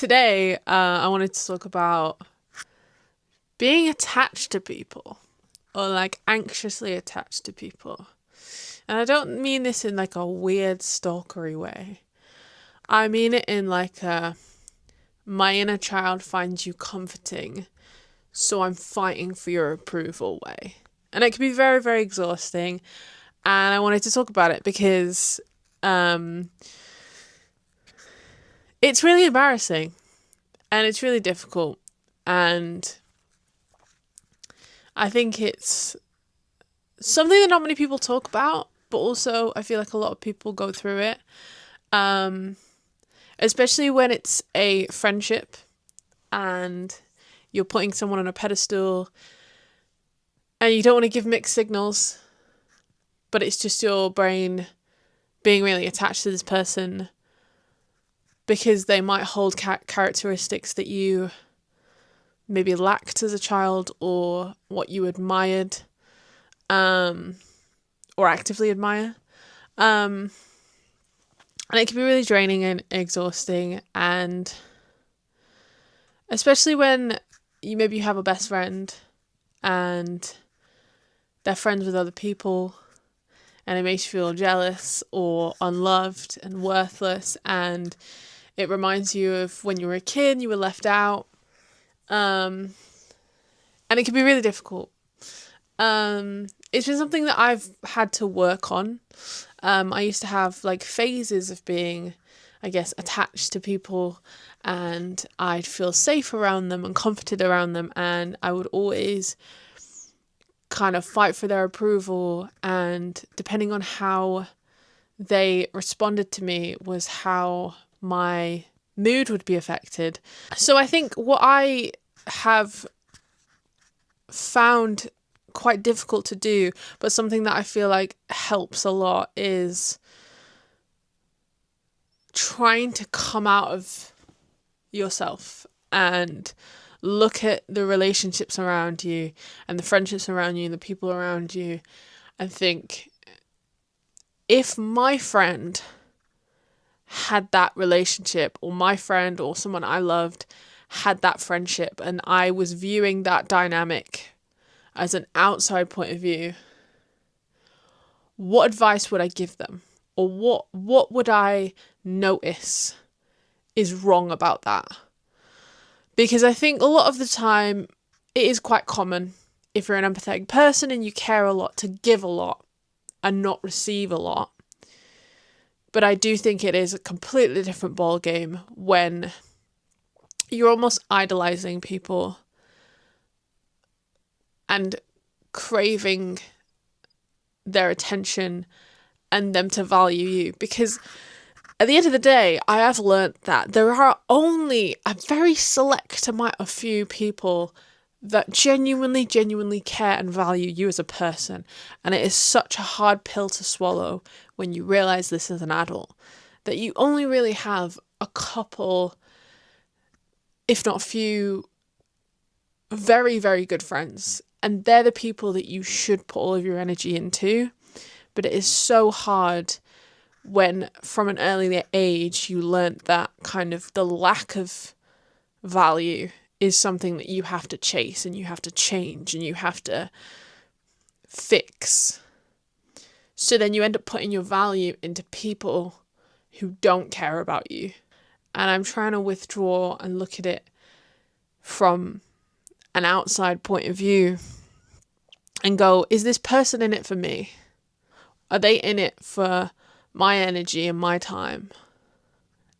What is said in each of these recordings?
Today, I wanted to talk about being attached to people or like anxiously attached to people. And I don't mean this in like a weird stalkery way. I mean it in like a my inner child finds you comforting, so I'm fighting for your approval way. And it can be very, very exhausting. And I wanted to talk about it because it's really embarrassing and it's really difficult. And I think it's something that not many people talk about, but also I feel like a lot of people go through it. Especially when it's a friendship and you're putting someone on a pedestal and you don't want to give mixed signals, but it's just your brain being really attached to this person because they might hold characteristics that you maybe lacked as a child or what you admired or actively admire. And it can be really draining and exhausting, and especially when you have a best friend and they're friends with other people and it makes you feel jealous or unloved and worthless, and it reminds you of when you were a kid and you were left out. And it can be really difficult. It's been something that I've had to work on. I used to have like phases of being, I guess, attached to people, and I'd feel safe around them and comforted around them, and I would always kind of fight for their approval, and depending on how they responded to me was how my mood would be affected. So I think what I have found quite difficult to do, but something that I feel like helps a lot, is trying to come out of yourself and look at the relationships around you and the friendships around you and the people around you and think, if my friend had that relationship, or my friend or someone I loved had that friendship, and I was viewing that dynamic as an outside point of view, what advice would I give them? Or what would I notice is wrong about that? Because I think a lot of the time it is quite common, if you're an empathetic person and you care a lot, to give a lot and not receive a lot. But I do think it is a completely different ballgame when you're almost idolizing people and craving their attention and them to value you. Because at the end of the day, I have learnt that there are only a very select amount of few people that genuinely care and value you as a person. And it is such a hard pill to swallow when you realise this as an adult, that you only really have a couple, if not few, very, very good friends. And they're the people that you should put all of your energy into. But it is so hard when from an early age you learnt that kind of the lack of value is something that you have to chase and you have to change and you have to fix. So then you end up putting your value into people who don't care about you. And I'm trying to withdraw and look at it from an outside point of view and go, is this person in it for me? Are they in it for my energy and my time?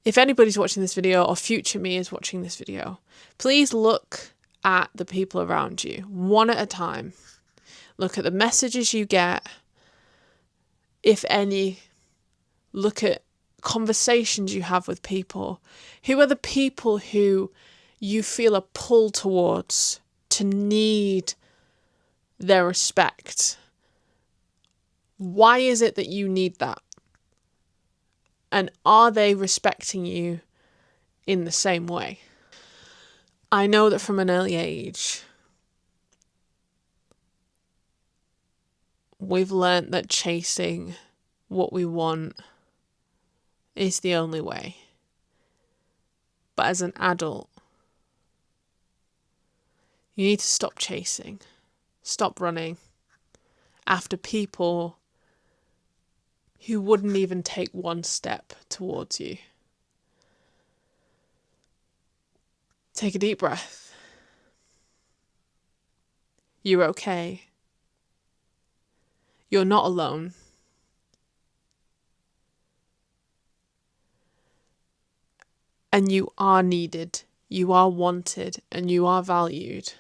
If anybody's watching this video, or future me is watching this video, please look at the people around you, one at a time. Look at the messages you get, if any. Look at conversations you have with people. Who are the people who you feel a pull towards to need their respect? Why is it that you need that? And are they respecting you in the same way? I know that from an early age, we've learnt that chasing what we want is the only way. But as an adult, you need to stop chasing, stop running after people who wouldn't even take one step towards you. Take a deep breath. You're okay. You're not alone. And you are needed, you are wanted, and you are valued.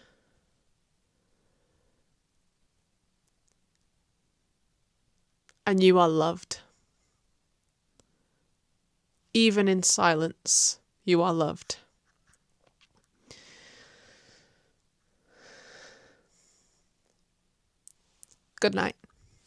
And you are loved. Even in silence, you are loved. Good night.